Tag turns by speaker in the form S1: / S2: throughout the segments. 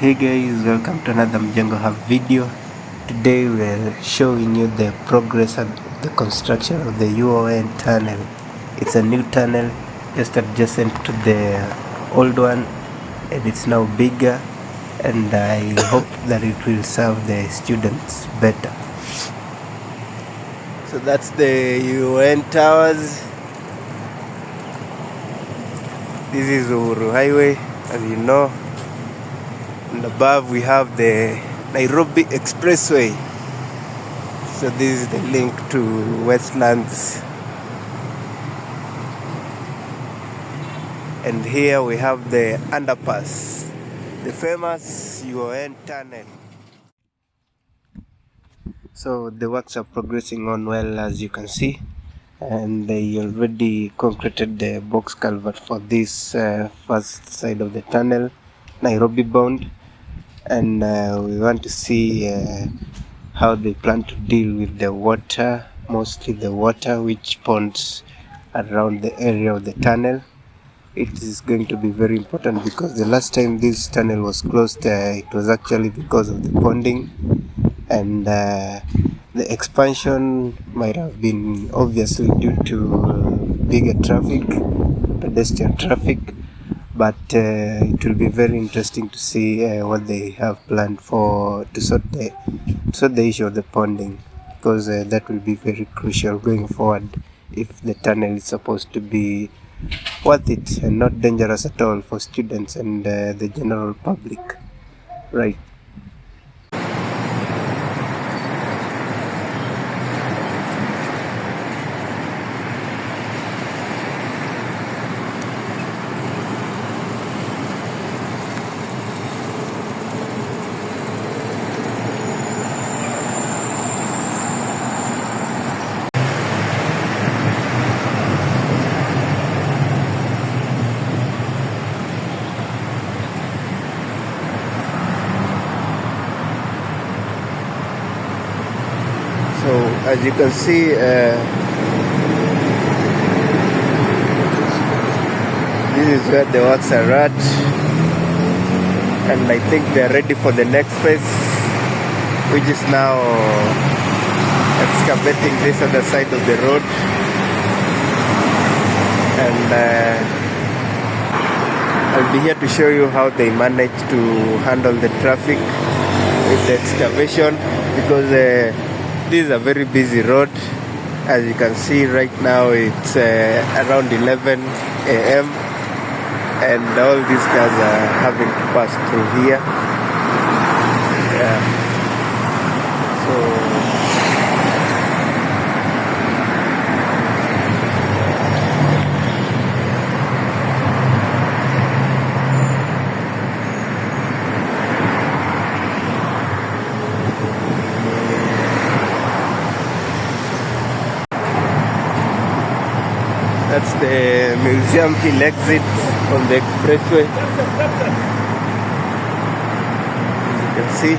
S1: Hey guys, welcome to another Mjengo video. Today we're showing you the progress of the construction of the UON tunnel. It's a new tunnel just adjacent to the old one, and it's now bigger, and I hope that it will serve the students better. So that's the UON towers. This is Uhuru Highway, as you know. And above we have the Nairobi Expressway. So this is the link to Westlands. And here we have the underpass, the famous UON tunnel. So the works are progressing on well, as you can see, and they already concreted the box culvert for this first side of the tunnel, Nairobi bound. And we want to see how they plan to deal with the water, mostly the water which ponds around the area of the tunnel. It is going to be very important because the last time this tunnel was closed, it was actually because of the ponding, and the expansion might have been obviously due to bigger traffic, pedestrian traffic. But it will be very interesting to see what they have planned for to sort the issue of the ponding, because that will be very crucial going forward if the tunnel is supposed to be worth it and not dangerous at all for students and the general public, right? So as you can see, this is where the works are at, and I think they are ready for the next phase, which is now excavating this other side of the road. And I'll be here to show you how they manage to handle the traffic with the excavation, because this is a very busy road. As you can see right now, it's around 11 a.m. and all these cars are having to pass through here. Yeah. So that's the Museum Hill exit on the expressway, as you can see.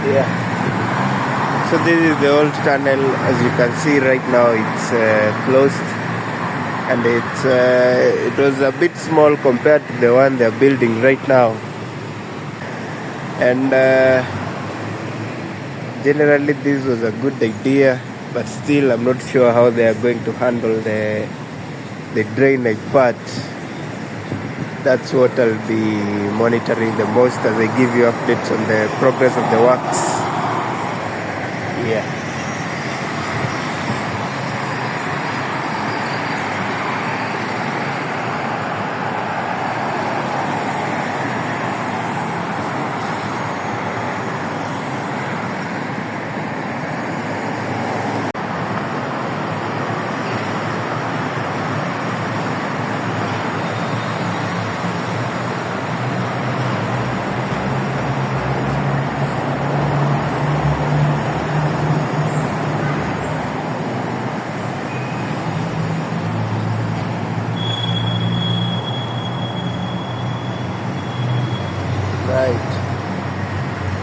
S1: Yeah. So this is the old tunnel. As you can see right now, it's closed, and it was a bit small compared to the one they're building right now. And generally this was a good idea, but still I'm not sure how they are going to handle the drainage part. That's what I'll be monitoring the most as I give you updates on the progress of the works. Yeah.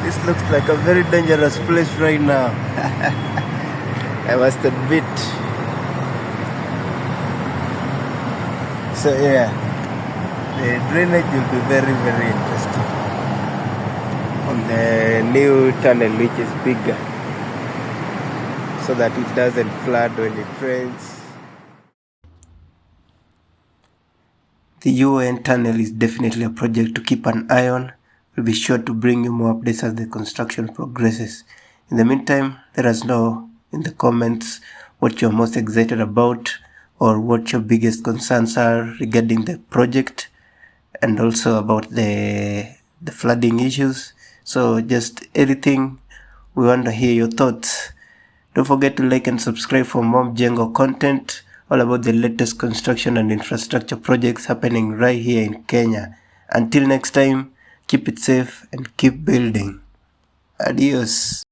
S1: This looks like a very dangerous place right now. I must admit. So yeah, the drainage will be very, very interesting on the new tunnel, which is bigger, so that it doesn't flood when it rains. The UON tunnel is definitely a project to keep an eye on. We'll be sure to bring you more updates as the construction progresses. In the meantime, let us know in the comments what you're most excited about or what your biggest concerns are regarding the project, and also about the flooding issues. So just anything, we want to hear your thoughts. Don't forget to like and subscribe for more Mjengo content all about the latest construction and infrastructure projects happening right here in Kenya. Until next time, keep it safe and keep building. Adios.